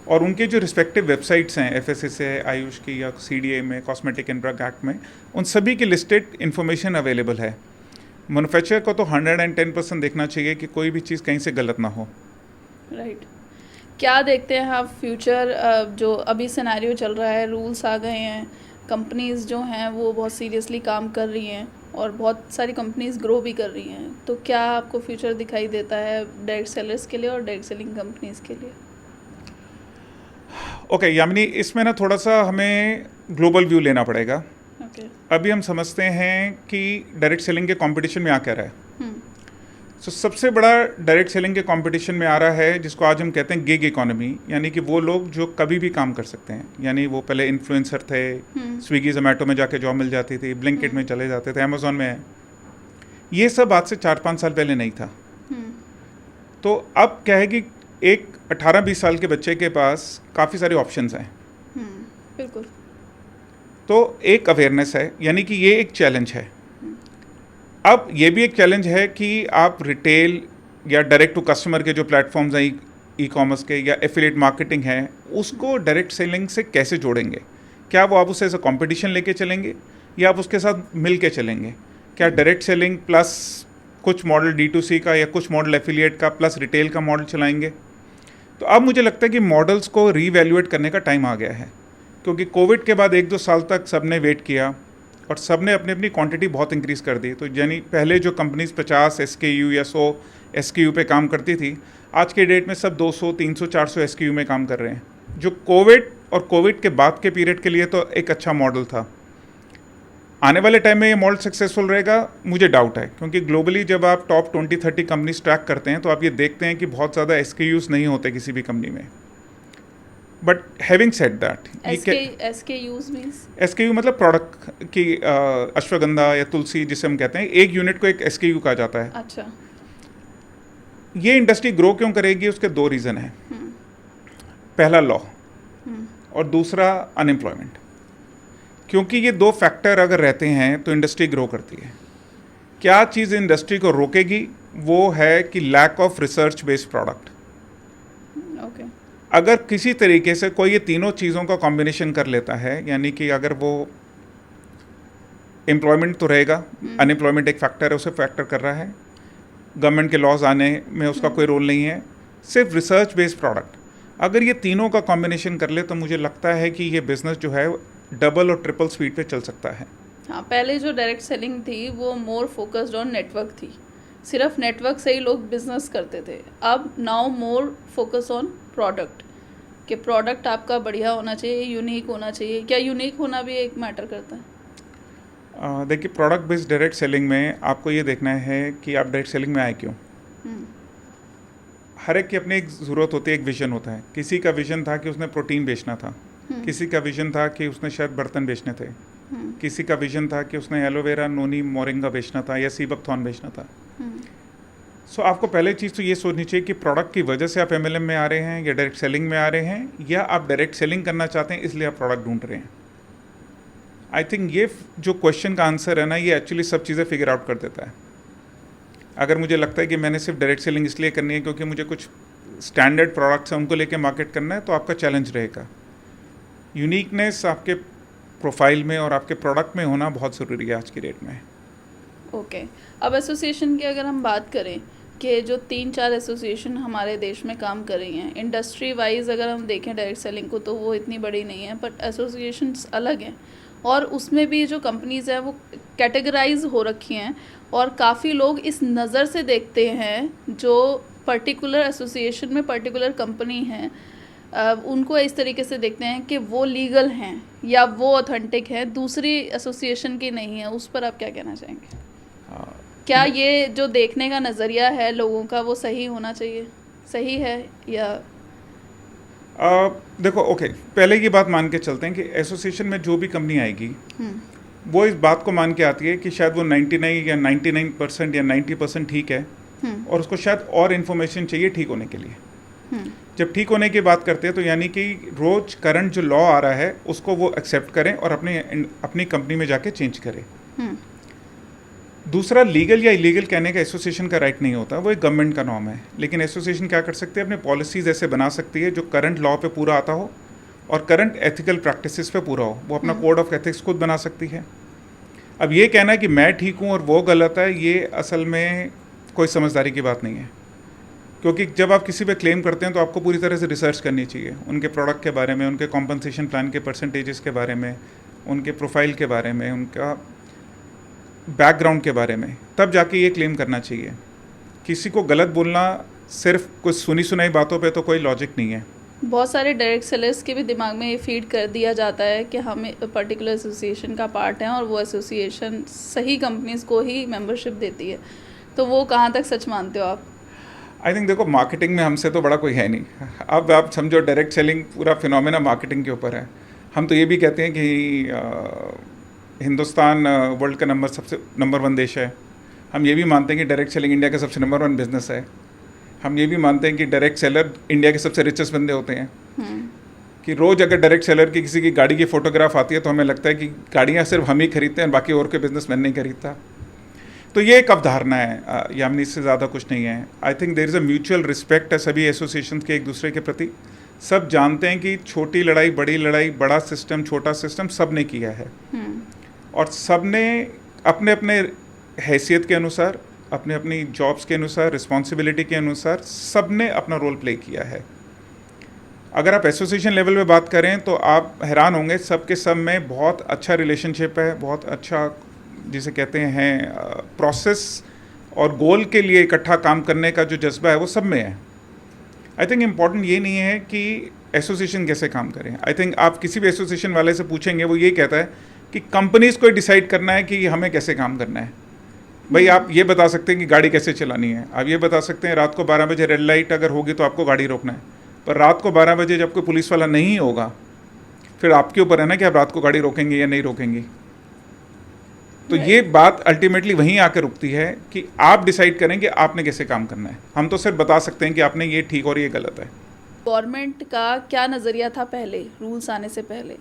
और उनके जो रिस्पेक्टिव वेबसाइट्स हैं FSSAI आयुष की या CDA में, कॉस्मेटिक एंड ड्रग एक्ट में, उन सभी की लिस्टेड इन्फॉर्मेशन अवेलेबल है। मैन्युफैक्चरर को तो 110% देखना चाहिए कि कोई भी चीज़ कहीं से गलत ना हो। राइट। क्या देखते हैं आप फ्यूचर, जो अभी सिनेरियो चल रहा है, रूल्स आ गए हैं, कंपनीज जो हैं वो बहुत सीरियसली काम कर रही हैं और बहुत सारी कंपनीज ग्रो भी कर रही हैं, तो क्या आपको फ्यूचर दिखाई देता है डायरेक्ट सेलर्स के लिए और डायरेक्ट सेलिंग कंपनीज के लिए? ओके, यामिनी, इसमें ना थोड़ा सा हमें ग्लोबल व्यू लेना पड़ेगा। अभी हम समझते हैं कि डायरेक्ट सेलिंग के कंपटीशन में आ क्या रहा है। तो सबसे बड़ा डायरेक्ट सेलिंग के कंपटीशन में आ रहा है जिसको आज हम कहते हैं गिग इकोनॉमी, यानी कि वो लोग जो कभी भी काम कर सकते हैं, यानी वो पहले इन्फ्लुएंसर थे, स्विगी जोमेटो में जाके जॉब मिल जाती थी, ब्लिंकिट में चले जाते थे, अमेजोन में है। ये सब आज से 4-5 साल पहले नहीं था। तो अब क्या है कि एक 18-20 साल के बच्चे के पास काफ़ी सारे ऑप्शंस हैं। बिल्कुल। तो एक अवेयरनेस है, यानी कि ये एक चैलेंज है अब ये भी एक चैलेंज है कि आप रिटेल या डायरेक्ट टू कस्टमर के जो प्लेटफॉर्म्स हैं ई कॉमर्स के या एफिलिएट मार्केटिंग है, उसको डायरेक्ट सेलिंग से कैसे जोड़ेंगे? क्या वो आप उसे एज अ कॉम्पिटिशन लेके चलेंगे या आप उसके साथ मिल के चलेंगे? क्या डायरेक्ट सेलिंग प्लस कुछ मॉडल D2C का या कुछ मॉडल एफिलिएट का प्लस रिटेल का मॉडल चलाएंगे? तो अब मुझे लगता है कि मॉडल्स को रीवैल्यूएट करने का टाइम आ गया है, क्योंकि कोविड के बाद 1-2 साल तक सबने वेट किया और सबने अपनी अपनी क्वांटिटी बहुत इंक्रीज़ कर दी। तो यानी पहले जो कंपनीज 50 SKU या 100 SKU पे काम करती थी, आज के डेट में सब 200, 300, 400 SKU में काम कर रहे हैं, जो कोविड के बाद के पीरियड के लिए तो एक अच्छा मॉडल था। आने वाले टाइम में ये मॉडल सक्सेसफुल रहेगा, मुझे डाउट है, क्योंकि ग्लोबली जब आप टॉप 20-30 कंपनीज ट्रैक करते हैं तो आप ये देखते हैं कि बहुत ज़्यादा SKUs नहीं होते किसी भी कंपनी में। But having said that, SKU मतलब प्रोडक्ट की अश्वगंधा या तुलसी जिसे हम कहते हैं, एक यूनिट को एक SKU कहा जाता है। अच्छा। ये इंडस्ट्री ग्रो क्यों करेगी, उसके 2 रीज़न हैं। पहला लॉ और दूसरा अनएम्प्लॉयमेंट। क्योंकि ये 2 फैक्टर अगर रहते हैं तो इंडस्ट्री ग्रो करती है। क्या चीज़ इंडस्ट्री को रोकेगी, वो है कि lack of research based product. अगर किसी तरीके से कोई ये तीनों चीज़ों का कॉम्बिनेशन कर लेता है, यानी कि अगर वो एम्प्लॉयमेंट तो रहेगा, अनएम्प्लॉयमेंट एक फैक्टर है, उसे फैक्टर कर रहा है, गवर्नमेंट के लॉज आने में उसका कोई रोल नहीं है, सिर्फ रिसर्च बेस्ड प्रोडक्ट, अगर ये तीनों का कॉम्बिनेशन कर ले तो मुझे लगता है कि ये बिज़नेस जो है डबल और ट्रिपल स्पीड पे चल सकता है। हाँ, पहले जो डायरेक्ट सेलिंग थी वो मोर फोकस्ड ऑन नेटवर्क थी, सिर्फ नेटवर्क से ही लोग बिजनेस करते थे। अब now more focus on product, कि प्रोडक्ट आपका बढ़िया होना चाहिए, यूनिक होना चाहिए। क्या यूनिक होना भी एक मैटर करता है? देखिए, प्रोडक्ट बेस्ड डायरेक्ट सेलिंग में आपको ये देखना है कि आप डायरेक्ट सेलिंग में आए क्यों। हर एक की अपनी एक ज़रूरत होती है, एक विजन होता है। किसी का विजन था कि उसने प्रोटीन बेचना था, किसी का विजन था कि उसने शायद बर्तन बेचने थे, किसी का विजन था कि उसने एलोवेरा, नोनी, मोरिंगा बेचना था या सीबकथॉर्न बेचना था। सो आपको पहले चीज़ तो ये सोचनी चाहिए कि प्रोडक्ट की वजह से आप MLM में आ रहे हैं या डायरेक्ट सेलिंग में आ रहे हैं, या आप डायरेक्ट सेलिंग करना चाहते हैं इसलिए आप प्रोडक्ट ढूंढ रहे हैं। आई थिंक ये जो क्वेश्चन का आंसर है ना, ये एक्चुअली सब चीज़ें फिगर आउट कर देता है। अगर मुझे लगता है कि मैंने सिर्फ डायरेक्ट सेलिंग इसलिए करनी है क्योंकि मुझे कुछ स्टैंडर्ड प्रोडक्ट्स हैं उनको लेके मार्केट करना है, तो आपका चैलेंज रहेगा। यूनिकनेस आपके प्रोफाइल में और आपके प्रोडक्ट में होना बहुत ज़रूरी है आज की डेट में। ओके, अब एसोसिएशन की अगर हम बात करें कि जो 3-4 एसोसिएशन हमारे देश में काम कर रही हैं, इंडस्ट्री वाइज अगर हम देखें डायरेक्ट सेलिंग को तो वो इतनी बड़ी नहीं है, बट एसोसिएशंस अलग हैं और उसमें भी जो कंपनीज़ हैं वो कैटेगराइज हो रखी हैं और काफ़ी लोग इस नज़र से देखते हैं जो पर्टिकुलर एसोसिएशन में पर्टिकुलर कंपनी हैं, उनको इस तरीके से देखते हैं कि वो लीगल हैं या वो ऑथेंटिक है, दूसरी एसोसिएशन की नहीं है। उस पर आप क्या कहना चाहेंगे? क्या ये जो देखने का नज़रिया है लोगों का वो सही होना चाहिए, सही है या? देखो, ओके, पहले ये बात मान के चलते हैं कि एसोसिएशन में जो भी कंपनी आएगी वो इस बात को मान के आती है कि शायद वो 99 या 99% या 90% ठीक है और उसको शायद और इन्फॉर्मेशन चाहिए ठीक होने के लिए। जब ठीक होने की बात करते हैं तो यानी कि रोज करंट जो लॉ आ रहा है उसको वो एक्सेप्ट करें और अपनी कंपनी में जाके चेंज करें। दूसरा, लीगल या इलीगल कहने का एसोसिएशन का राइट नहीं होता, वो एक गवर्नमेंट का नॉर्म है। लेकिन एसोसिएशन क्या कर सकती है, अपने पॉलिसीज़ ऐसे बना सकती है जो करंट लॉ पे पूरा आता हो और करंट एथिकल प्रैक्टिसेस पे पूरा हो। वो अपना कोड ऑफ एथिक्स खुद बना सकती है। अब ये कहना है कि मैं ठीक हूँ और वो गलत है, ये असल में कोई समझदारी की बात नहीं है, क्योंकि जब आप किसी पे क्लेम करते हैं तो आपको पूरी तरह से रिसर्च करनी चाहिए उनके प्रोडक्ट के बारे में, उनके कॉम्पनसेशन प्लान के परसेंटेजेस के बारे में, उनके प्रोफाइल के बारे में, उनका बैकग्राउंड के बारे में, तब जाके ये क्लेम करना चाहिए। किसी को गलत बोलना सिर्फ कुछ सुनी सुनाई बातों पे तो कोई लॉजिक नहीं है। बहुत सारे डायरेक्ट सेलर्स के भी दिमाग में ये फीड कर दिया जाता है कि हम पर्टिकुलर एसोसिएशन का पार्ट हैं और वो एसोसिएशन सही कंपनीज को ही मेंबरशिप देती है, तो वो कहाँ तक सच मानते हो आप? आई थिंक देखो, मार्केटिंग में हमसे तो बड़ा कोई है नहीं। अब आप समझो डायरेक्ट सेलिंग पूरा फिनोमेना मार्केटिंग के ऊपर है। हम तो ये भी कहते हैं कि हिंदुस्तान वर्ल्ड का नंबर 1 देश है। हम ये भी मानते हैं कि डायरेक्ट सेलिंग इंडिया का सबसे नंबर 1 बिजनेस है। हम ये भी मानते हैं कि डायरेक्ट सेलर इंडिया के सबसे रिचेस्ट बंदे होते हैं। कि रोज़ अगर डायरेक्ट सेलर की किसी की गाड़ी की फ़ोटोग्राफ आती है तो हमें लगता है कि गाड़ियाँ सिर्फ हम ही खरीदते हैं, बाकी और कोई बिजनेसमैन नहीं खरीदता। तो ये एक अवधारणा है यामिनी, इससे ज़्यादा कुछ नहीं है। I think there is a mutual respect है सभी एसोसिएशन के एक दूसरे के प्रति। सब जानते हैं कि छोटी लड़ाई, बड़ी लड़ाई, बड़ा सिस्टम, छोटा सिस्टम, सब ने किया है और सब ने अपने अपने हैसियत के अनुसार, अपने अपनी जॉब्स के अनुसार, रिस्पॉन्सिबिलिटी के अनुसार सब ने अपना रोल प्ले किया है। अगर आप एसोसिएशन लेवल पे बात करें तो आप हैरान होंगे, सबके सब में बहुत अच्छा रिलेशनशिप है, बहुत अच्छा जिसे कहते हैं प्रोसेस और गोल के लिए इकट्ठा काम करने का जो जज्बा है वो सब में है। आई थिंक इम्पॉर्टेंट ये नहीं है कि एसोसिएशन कैसे काम करें। आई थिंक आप किसी भी एसोसिएशन वाले से पूछेंगे, वो ये कहता है कि कंपनीज़ को डिसाइड करना है कि हमें कैसे काम करना है। भाई आप ये बता सकते हैं कि गाड़ी कैसे चलानी है, आप ये बता सकते हैं रात को 12 बजे रेड लाइट अगर होगी तो आपको गाड़ी रोकना है, पर रात को 12 बजे जब कोई पुलिस वाला नहीं होगा फिर आपके ऊपर है ना कि आप रात को गाड़ी रोकेंगे या नहीं रोकेंगे। तो ये बात अल्टीमेटली वहीं आकर रुकती है कि आप डिसाइड करें कि आपने कैसे काम करना है। हम तो सिर्फ बता सकते हैं कि आपने ये ठीक और ये गलत है। गवर्नमेंट का क्या नज़रिया था पहले रूल्स आने से पहले,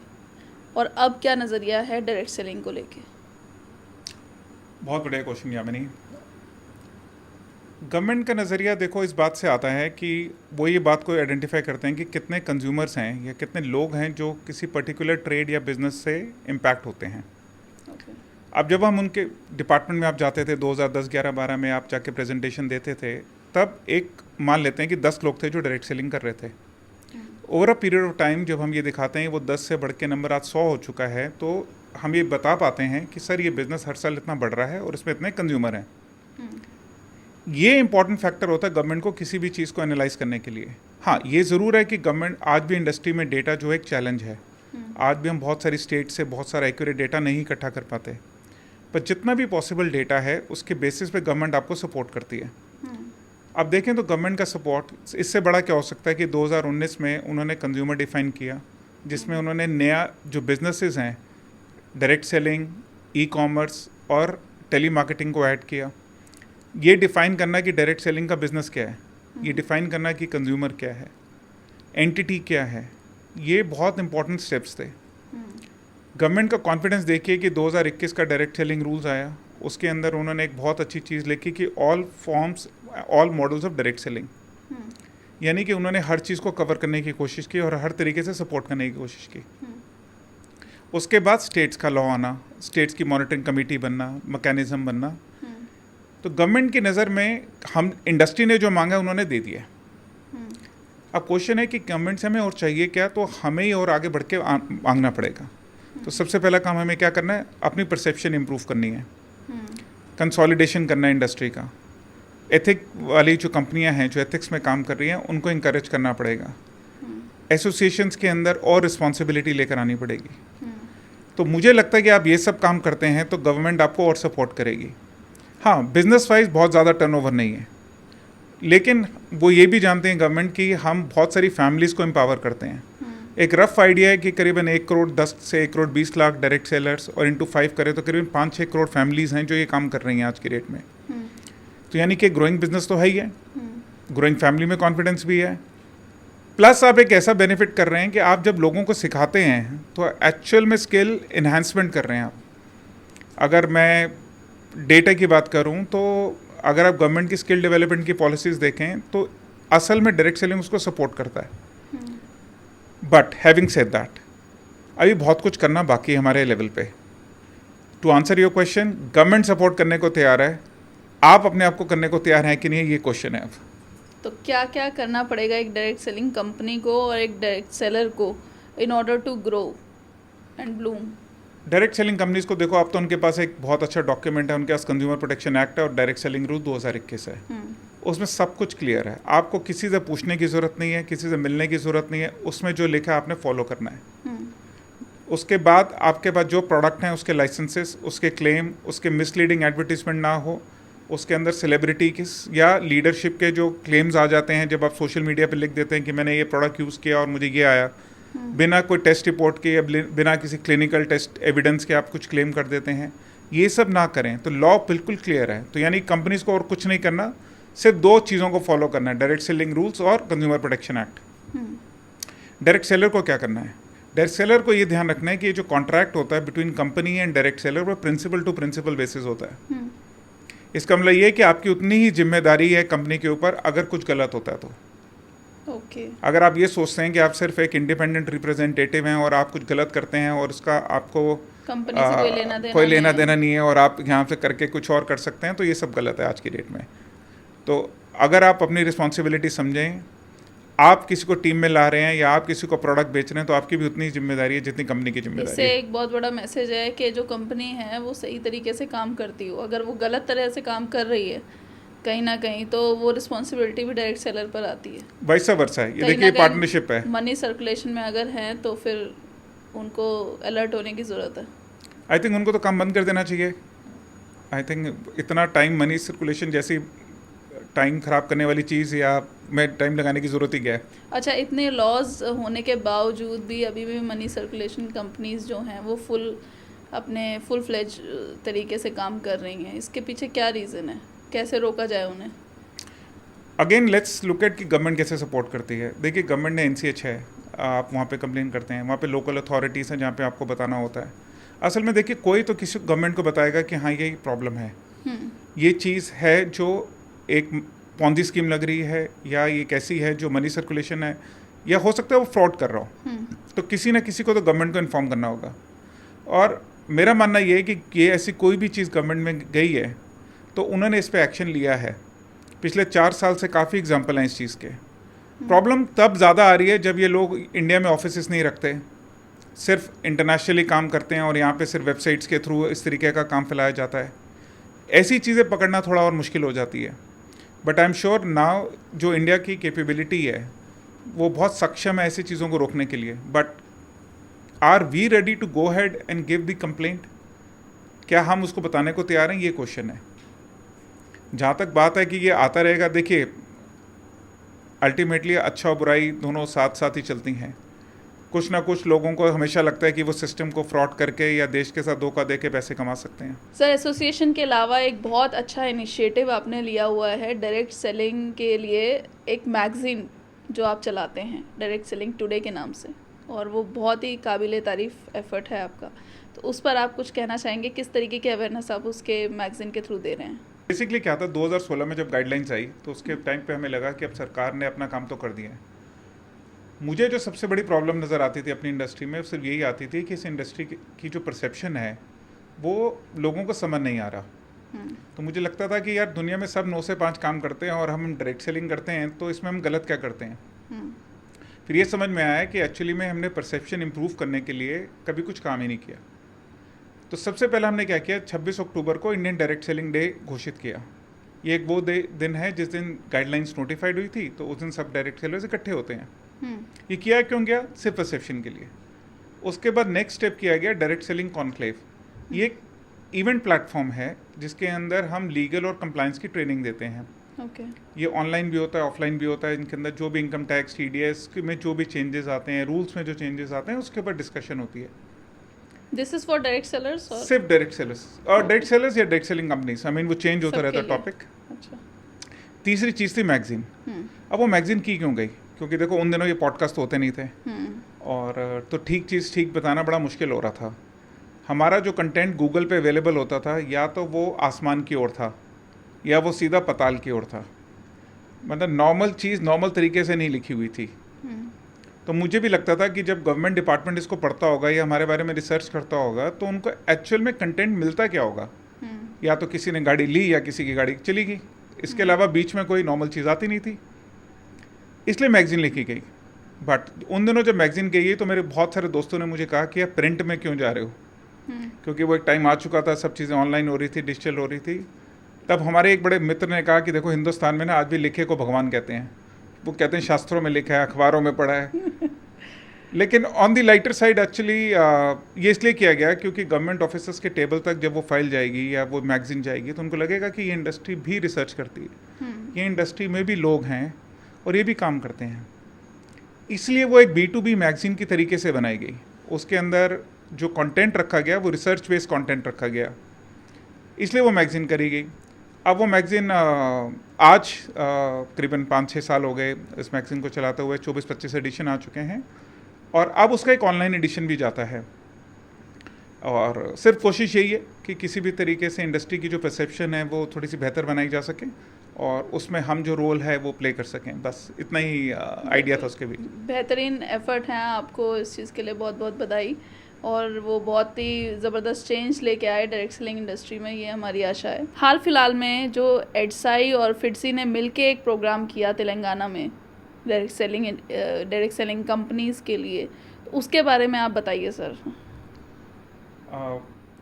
और अब क्या नज़रिया है डायरेक्ट सेलिंग को लेके? बहुत बढ़िया क्वेश्चन यामिनी। गवर्नमेंट का नज़रिया देखो इस बात से आता है कि वो ये बात को आइडेंटिफाई करते हैं कि कितने कंज्यूमर्स हैं या कितने लोग हैं जो किसी पर्टिकुलर ट्रेड या बिजनेस से इम्पैक्ट होते हैं। अब जब हम उनके डिपार्टमेंट में आप जाते थे 2010, 11, 12 में आप जाके प्रेजेंटेशन देते थे, तब एक मान लेते हैं कि 10 लोग थे जो डायरेक्ट सेलिंग कर रहे थे। Over a period of time जब हम ये दिखाते हैं वो 10 से बढ़ के नंबर आज 100 हो चुका है, तो हम ये बता पाते हैं कि सर ये बिज़नेस हर साल इतना बढ़ रहा है और इसमें इतने कंज्यूमर हैं। ये इंपॉर्टेंट फैक्टर होता है गवर्नमेंट को किसी भी चीज़ को एनालाइज करने के लिए। हाँ, ये ज़रूर है कि गवर्नमेंट आज भी इंडस्ट्री में डेटा जो है एक चैलेंज है। आज भी हम बहुत सारी स्टेट से बहुत सारा एक्यूरेट डेटा नहीं इकट्ठा कर पाते, पर जितना भी पॉसिबल डेटा है उसके बेसिस पे गवर्नमेंट आपको सपोर्ट करती है। अब देखें तो गवर्नमेंट का सपोर्ट इससे बड़ा क्या हो सकता है कि 2019 में उन्होंने कंज्यूमर डिफाइन किया, जिसमें उन्होंने नया जो बिजनेसेस हैं डायरेक्ट सेलिंग, ई कॉमर्स और टेली मार्केटिंग को ऐड किया। ये डिफ़ाइन करना कि डायरेक्ट सेलिंग का बिज़नेस क्या है, ये डिफ़ाइन करना कि कंज्यूमर क्या है, एंटिटी क्या है, ये बहुत इंपॉर्टेंट स्टेप्स थे। गवर्नमेंट का कॉन्फिडेंस देखिए कि 2021 का डायरेक्ट सेलिंग रूल्स आया, उसके अंदर उन्होंने एक बहुत अच्छी चीज़ लिखी कि all forms, all models of direct selling, यानी कि उन्होंने हर चीज़ को कवर करने की कोशिश की और हर तरीके से सपोर्ट करने की कोशिश की। उसके बाद स्टेट्स का लॉ आना, स्टेट्स की मॉनिटरिंग कमेटी बनना, मैकेनिज्म बनना। तो गवर्नमेंट की नज़र में हम इंडस्ट्री ने जो मांगा उन्होंने दे दिया। अब क्वेश्चन है कि गवर्नमेंट से हमें और चाहिए क्या, तो हमें ही और आगे बढ़ के मांगना पड़ेगा। तो सबसे पहला काम हमें क्या करना है, अपनी परसेप्शन इम्प्रूव करनी है, कंसोलिडेशन करना है इंडस्ट्री का। एथिक वाली जो कंपनियां हैं जो एथिक्स में काम कर रही हैं उनको इंकरेज करना पड़ेगा। एसोसिएशंस के अंदर और रिस्पॉन्सिबिलिटी लेकर आनी पड़ेगी। तो मुझे लगता है कि आप ये सब काम करते हैं तो गवर्नमेंट आपको और सपोर्ट करेगी। हाँ, बिजनेस वाइज बहुत ज़्यादा टर्नओवर नहीं है, लेकिन वो ये भी जानते हैं गवर्नमेंट की हम बहुत सारी फैमिलीज़ को एम्पावर करते हैं। एक रफ आइडिया है कि करीबन 1 करोड़ 10 से 1 करोड़ 20 लाख डायरेक्ट सेलर्स और इंटू 5 करें तो करीबन 5-6 करोड़ फैमिलीज़ हैं जो ये काम कर रही हैं आज की डेट में। तो यानी कि ग्रोइंग बिजनेस तो है ही है, ग्रोइंग फैमिली में कॉन्फिडेंस भी है, प्लस आप एक ऐसा बेनिफिट कर रहे हैं कि आप जब लोगों को सिखाते हैं तो एक्चुअल में स्किल इन्हांसमेंट कर रहे हैं आप। अगर मैं डेटा की बात करूं तो अगर आप गवर्नमेंट की स्किल डेवलपमेंट की पॉलिसीज़ देखें तो असल में डायरेक्ट सेलिंग उसको सपोर्ट करता है। बट हैविंग सेड दैट, अभी बहुत कुछ करना बाकी है हमारे लेवल पे। To answer your question, government support करने को तैयार है, आप अपने आप को करने को तैयार हैं कि नहीं, ये क्वेश्चन है अब। तो क्या क्या करना पड़ेगा एक डायरेक्ट सेलिंग कंपनी को और एक डायरेक्ट सेलर को in order to grow and bloom? Direct selling companies को देखो, अब तो उनके पास एक बहुत अच्छा डॉक्यूमेंट है, उनके पास कंज्यूमर प्रोटेक्शन एक्ट है और डायरेक्ट सेलिंग रूल 2021 है। उसमें सब कुछ क्लियर है, आपको किसी से पूछने की ज़रूरत नहीं है, किसी से मिलने की ज़रूरत नहीं है, उसमें जो लिखा है आपने फॉलो करना है। उसके बाद आपके पास जो प्रोडक्ट हैं उसके लाइसेंसेस, उसके क्लेम, उसके मिसलीडिंग एडवर्टीजमेंट ना हो, उसके अंदर सेलिब्रिटी किस या लीडरशिप के जो क्लेम्स आ जाते हैं जब आप सोशल मीडिया पे लिख देते हैं कि मैंने ये प्रोडक्ट यूज़ किया और मुझे ये आया, बिना कोई टेस्ट रिपोर्ट के या बिना किसी क्लिनिकल टेस्ट एविडेंस के आप कुछ क्लेम कर देते हैं, ये सब ना करें। तो लॉ बिल्कुल क्लियर है। तो यानी कंपनीज को और कुछ नहीं करना, सिर्फ 2 चीज़ों को फॉलो करना है, डायरेक्ट सेलिंग रूल्स और consumer protection act. Direct seller को क्या करना है, डायरेक्ट सेलर को ये ध्यान रखना है कि ये जो कॉन्ट्रैक्ट होता है between company and direct seller वो प्रिंसिपल टू प्रिंसिपल बेसिस होता है। इसका मतलब ये है कि आपकी उतनी ही जिम्मेदारी है कंपनी के ऊपर अगर कुछ गलत होता है तो। ओके। अगर आप ये सोचते हैं कि आप सिर्फ एक इंडिपेंडेंट रिप्रेजेंटेटिव हैं और आप कुछ गलत करते हैं और उसका आपको कंपनी से कोई लेना देना नहीं है और आप यहाँ से करके कुछ और कर सकते हैं, तो ये सब गलत है आज की डेट में। तो अगर आप अपनी रिस्पॉन्सिबिलिटी समझें, आप किसी को टीम में ला रहे हैं या आप किसी को प्रोडक्ट बेच रहे हैं, तो आपकी भी उतनी जिम्मेदारी है जितनी कंपनी की जिम्मेदारी इससे है। एक बहुत बड़ा मैसेज है कि जो कंपनी है वो सही तरीके से काम करती हो। अगर वो गलत तरह से काम कर रही है कहीं ना कहीं, तो वो रिस्पॉन्सिबिलिटी भी डायरेक्ट सेलर पर आती है। वैसा वर्षा है, ये देखिए पार्टनरशिप है। मनी सर्कुलेशन में अगर हैं तो फिर उनको अलर्ट होने की ज़रूरत है। आई थिंक उनको तो काम बंद कर देना चाहिए। आई थिंक इतना टाइम मनी सर्कुलेशन जैसी टाइम ख़राब करने वाली चीज़ या में टाइम लगाने की ज़रूरत ही क्या है। अच्छा, इतने लॉज होने के बावजूद भी अभी भी मनी सर्कुलेशन कंपनीज जो हैं वो अपने फुल फ्लेज तरीके से काम कर रही हैं। इसके पीछे क्या रीज़न है, कैसे रोका जाए उन्हें? अगेन लेट्स लुक एट कि गवर्नमेंट कैसे सपोर्ट करती है। देखिए गवर्नमेंट ने NCH है, आप वहाँ पे कंप्लेन करते हैं, वहाँ पे लोकल अथॉरिटीज़ हैं जहाँ पे आपको बताना होता है। असल में देखिए कोई तो किसी गवर्नमेंट को बताएगा कि हाँ ये प्रॉब्लम है, ये चीज़ है जो एक पॉन्जी स्कीम लग रही है, या ये कैसी है जो मनी सर्कुलेशन है, या हो सकता है वो फ्रॉड कर रहा हो, तो किसी ना किसी को तो गवर्नमेंट को इन्फॉर्म करना होगा। और मेरा मानना ये है कि ये ऐसी कोई भी चीज़ गवर्नमेंट में गई है तो उन्होंने इस पर एक्शन लिया है। पिछले 4 साल से काफ़ी एग्जाम्पल हैं इस चीज़ के। प्रॉब्लम तब ज़्यादा आ रही है जब ये लोग इंडिया में ऑफिस नहीं रखते, सिर्फ इंटरनेशनली काम करते हैं और यहाँ पे सिर्फ वेबसाइट्स के थ्रू इस तरीके का काम फैलाया जाता है। ऐसी चीज़ें पकड़ना थोड़ा और मुश्किल हो जाती है। But I am sure now जो इंडिया की कैपेबिलिटी है वो बहुत सक्षम है ऐसी चीज़ों को रोकने के लिए। But are we ready to go ahead and give the complaint? क्या हम उसको बताने को तैयार हैं, ये क्वेश्चन है। जहाँ तक बात है कि ये आता रहेगा, देखिए अल्टीमेटली अच्छा और बुराई दोनों साथ साथ ही चलती हैं। कुछ ना कुछ लोगों को हमेशा लगता है कि वो सिस्टम को फ्रॉड करके या देश के साथ धोखा दे के पैसे कमा सकते हैं। सर, एसोसिएशन के अलावा एक बहुत अच्छा इनिशिएटिव आपने लिया हुआ है डायरेक्ट सेलिंग के लिए, एक मैगज़ीन जो आप चलाते हैं डायरेक्ट सेलिंग टुडे के नाम से, और वो बहुत ही काबिल तारीफ़ एफर्ट है आपका। तो उस पर आप कुछ कहना चाहेंगे, किस तरीके की अवेयरनेस आप उसके मैगज़ीन के थ्रू दे रहे हैं? बेसिकली क्या था, 2016 में जब गाइडलाइंस आई तो उसके टाइम पे हमें लगा कि अब सरकार ने अपना काम तो कर दिया है। मुझे जो सबसे बड़ी प्रॉब्लम नज़र आती थी अपनी इंडस्ट्री में सिर्फ यही आती थी कि इस इंडस्ट्री की जो परसेप्शन है वो लोगों को समझ नहीं आ रहा। तो मुझे लगता था कि यार दुनिया में सब 9 से 5 काम करते हैं और हम डायरेक्ट सेलिंग करते हैं, तो इसमें हम गलत क्या करते हैं। फिर ये समझ में आया कि एक्चुअली में हमने परसेप्शन इम्प्रूव करने के लिए कभी कुछ काम ही नहीं किया। तो सबसे पहले हमने क्या किया, 26 अक्टूबर को इंडियन डायरेक्ट सेलिंग डे घोषित किया। ये एक वो दिन है जिस दिन गाइडलाइंस नोटिफाइड हुई थी, तो उस दिन सब डायरेक्ट सेलर्स इकट्ठे होते हैं। ये किया क्यों गया? सिर्फ परसेप्शन के लिए। उसके बाद नेक्स्ट स्टेप किया गया डायरेक्ट सेलिंग कॉन्क्लेव। ये एक इवेंट प्लेटफॉर्म है जिसके अंदर हम लीगल और कंप्लायंस की ट्रेनिंग देते हैं। ये ऑनलाइन भी होता है, ऑफलाइन भी होता है। इनके अंदर जो भी इनकम टैक्स, TDS में जो भी चेंजेस आते हैं, रूल्स में जो चेंजेस आते हैं, उसके ऊपर डिस्कशन होती है। This is for direct sellers? सिर्फ डायरेक्ट सेलर्स और डायरेक्ट सेलर्स या direct selling companies, I mean वो चेंज होता रहता है टॉपिक। अच्छा। तीसरी चीज़ थी मैगजीन। अब वो मैगजीन की क्यों गई? क्योंकि देखो उन दिनों ये पॉडकास्ट होते नहीं थे, और तो ठीक चीज़ ठीक बताना बड़ा मुश्किल हो रहा था। हमारा जो कंटेंट गूगल पे अवेलेबल होता था, या तो वो आसमान की ओर था या वो सीधा पताल की ओर था। मतलब नॉर्मल चीज़ नॉर्मल तरीके से नहीं लिखी हुई थी। तो मुझे भी लगता था कि जब गवर्नमेंट डिपार्टमेंट इसको पढ़ता होगा या हमारे बारे में रिसर्च करता होगा, तो उनको एक्चुअल में कंटेंट मिलता क्या होगा। या तो किसी ने गाड़ी ली या किसी की गाड़ी चली गई, इसके अलावा बीच में कोई नॉर्मल चीज़ आती नहीं थी, इसलिए मैगजीन लिखी गई। बट उन दिनों जब मैगजीन गई तो मेरे बहुत सारे दोस्तों ने मुझे कहा कि आप प्रिंट में क्यों जा रहे हो, क्योंकि वो एक टाइम आ चुका था, सब चीज़ें ऑनलाइन हो रही थी, डिजिटल हो रही थी। तब हमारे एक बड़े मित्र ने कहा कि देखो हिंदुस्तान में ना आज भी लिखे को भगवान कहते हैं। वो कहते हैं शास्त्रों में लिखा है, अखबारों में पढ़ा है। लेकिन on the lighter side actually ये इसलिए किया गया क्योंकि गवर्नमेंट ऑफिसर्स के टेबल तक जब वो फाइल जाएगी या वो मैगजीन जाएगी तो उनको लगेगा कि ये इंडस्ट्री भी रिसर्च करती है, ये इंडस्ट्री में भी लोग हैं और ये भी काम करते हैं। इसलिए वो एक B2B मैगजीन की तरीके से बनाई गई। उसके अंदर जो कंटेंट रखा गया वो रिसर्च बेस्ड कंटेंट रखा गया, इसलिए वो मैगजीन करी गई। अब वो मैगज़ीन आज करीबन 5-6 साल हो गए इस मैगज़ीन को चलाते हुए, 24-25 एडिशन आ चुके हैं, और अब उसका एक ऑनलाइन एडिशन भी जाता है। और सिर्फ कोशिश यही है कि किसी भी तरीके से इंडस्ट्री की जो परसेप्शन है वो थोड़ी सी बेहतर बनाई जा सके और उसमें हम जो रोल है वो प्ले कर सकें, बस इतना ही आइडिया था उसके भी। बेहतरीन एफर्ट हैं, आपको इस चीज़ के लिए बहुत बहुत बधाई। और वो बहुत ही ज़बरदस्त चेंज लेके आए डायरेक्ट सेलिंग इंडस्ट्री में, ये हमारी आशा है। हाल फिलहाल में जो एडसाई और फिटसी ने मिलके एक प्रोग्राम किया तेलंगाना में डायरेक्ट सेलिंग कंपनीज़ के लिए, तो उसके बारे में आप बताइए सर।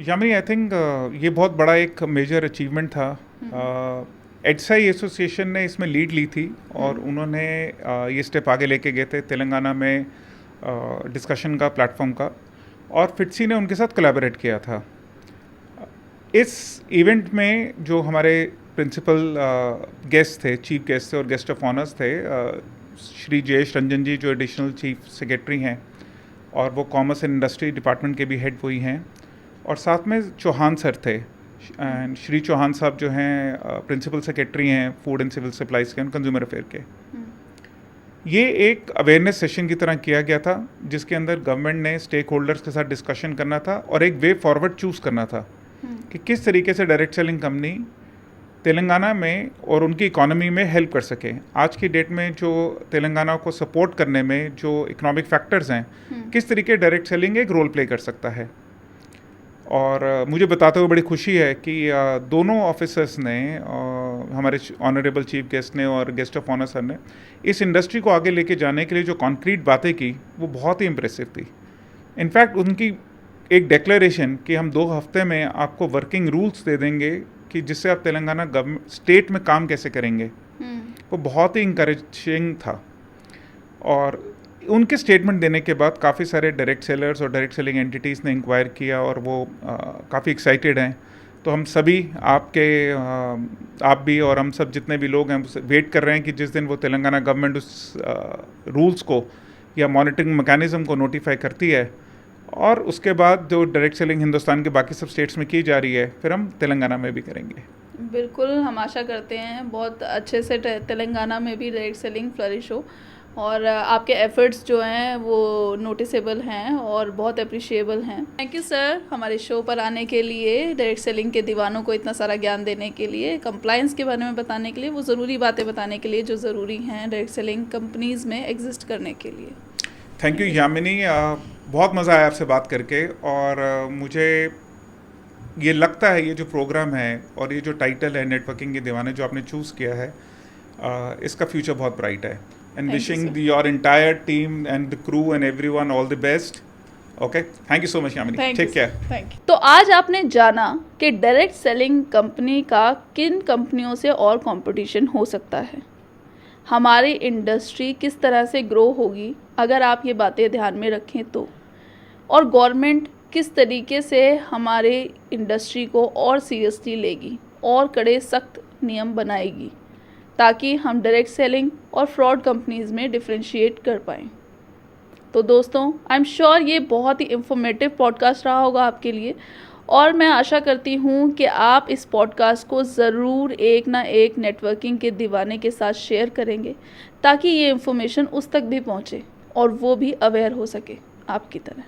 यामिनी, आई थिंक ये बहुत बड़ा एक मेजर अचीवमेंट था। एडसाई एसोसिएशन ने इसमें लीड ली थी और उन्होंने ये स्टेप आगे लेके गए थे तेलंगाना में डिस्कशन का, प्लेटफॉर्म का, और फिटसी ने उनके साथ कोलैबोरेट किया था। इस इवेंट में जो हमारे प्रिंसिपल गेस्ट थे, चीफ गेस्ट थे और गेस्ट ऑफ ऑनर्स थे, श्री जयेश रंजन जी जो एडिशनल चीफ सेक्रेटरी हैं और वो कॉमर्स एंड इंडस्ट्री डिपार्टमेंट के भी हेड वही हैं, और साथ में चौहान सर थे। एंड श्री चौहान साहब जो हैं प्रिंसिपल सेक्रेटरी हैं फूड एंड सिविल सप्लाईज के, कंज्यूमर अफेयर के। ये एक अवेयरनेस सेशन की तरह किया गया था जिसके अंदर गवर्नमेंट ने स्टेक होल्डर्स के साथ डिस्कशन करना था और एक वे फॉरवर्ड चूज़ करना था कि किस तरीके से डायरेक्ट सेलिंग कंपनी तेलंगाना में और उनकी इकोनॉमी में हेल्प कर सके। आज की डेट में जो तेलंगाना को सपोर्ट करने में जो इकोनॉमिक फैक्टर्स हैं, किस तरीके डायरेक्ट सेलिंग एक रोल प्ले कर सकता है। और मुझे बताते हुए बड़ी खुशी है कि दोनों ऑफिसर्स ने, हमारे ऑनरेबल चीफ गेस्ट ने और गेस्ट ऑफ ऑनर सर ने, इस इंडस्ट्री को आगे लेके जाने के लिए जो कॉन्क्रीट बातें की वो बहुत ही इम्प्रेसिव थी। इनफैक्ट उनकी एक डिक्लेरेशन कि हम 2 हफ्ते में आपको वर्किंग रूल्स दे देंगे कि जिससे आप तेलंगाना गवर्नमेंट स्टेट में काम कैसे करेंगे, वो बहुत ही इंकरेजिंग था। और उनके स्टेटमेंट देने के बाद काफ़ी सारे डायरेक्ट सेलर्स और डायरेक्ट सेलिंग एंटिटीज़ ने इंक्वायर किया और वो काफ़ी एक्साइटेड हैं। तो हम सभी आप भी और हम सब जितने भी लोग हैं वेट कर रहे हैं कि जिस दिन वो तेलंगाना गवर्नमेंट उस रूल्स को या मॉनिटरिंग मैकेनिज़्म को नोटिफाई करती है, और उसके बाद जो डायरेक्ट सेलिंग हिंदुस्तान के बाकी सब स्टेट्स में की जा रही है, फिर हम तेलंगाना में भी करेंगे। बिल्कुल, हम आशा करते हैं बहुत अच्छे से तेलंगाना में भी डायरेक्ट सेलिंग फ्लरिश हो, और आपके एफर्ट्स जो हैं वो नोटिसेबल हैं और बहुत अप्रिशिएबल हैं। थैंक यू सर, हमारे शो पर आने के लिए, डायरेक्ट सेलिंग के दीवानों को इतना सारा ज्ञान देने के लिए, कंप्लायंस के बारे में बताने के लिए, वो ज़रूरी बातें बताने के लिए जो ज़रूरी हैं डायरेक्ट सेलिंग कंपनीज़ में एग्जिस्ट करने के लिए। थैंक यू यामिनी, बहुत मज़ा आया आपसे बात करके। और मुझे ये लगता है ये जो प्रोग्राम है और ये जो टाइटल है नेटवर्किंग के दीवाने जो आपने चूज़ किया है, इसका फ्यूचर बहुत ब्राइट है। And wishing your entire team and the crew and everyone all the best. Okay, thank you so much, Yamini. Take care. Thank you. तो आज आपने जाना कि डायरेक्ट सेलिंग कंपनी का किन कंपनियों से और कंपटीशन हो सकता है, हमारी इंडस्ट्री किस तरह से ग्रो होगी अगर आप ये बातें ध्यान में रखें तो, और गवर्नमेंट किस तरीके से हमारे इंडस्ट्री को और सीरियसली लेगी और कड़े सख्त नियम बनाएगी ताकि हम डायरेक्ट सेलिंग और फ्रॉड कंपनीज़ में डिफरेंशिएट कर पाएँ। तो दोस्तों, आई एम श्योर ये बहुत ही इंफॉर्मेटिव पॉडकास्ट रहा होगा आपके लिए, और मैं आशा करती हूँ कि आप इस पॉडकास्ट को ज़रूर एक ना एक नेटवर्किंग के दीवाने के साथ शेयर करेंगे ताकि ये इन्फॉर्मेशन उस तक भी पहुँचे और वो भी अवेयर हो सके आपकी तरह।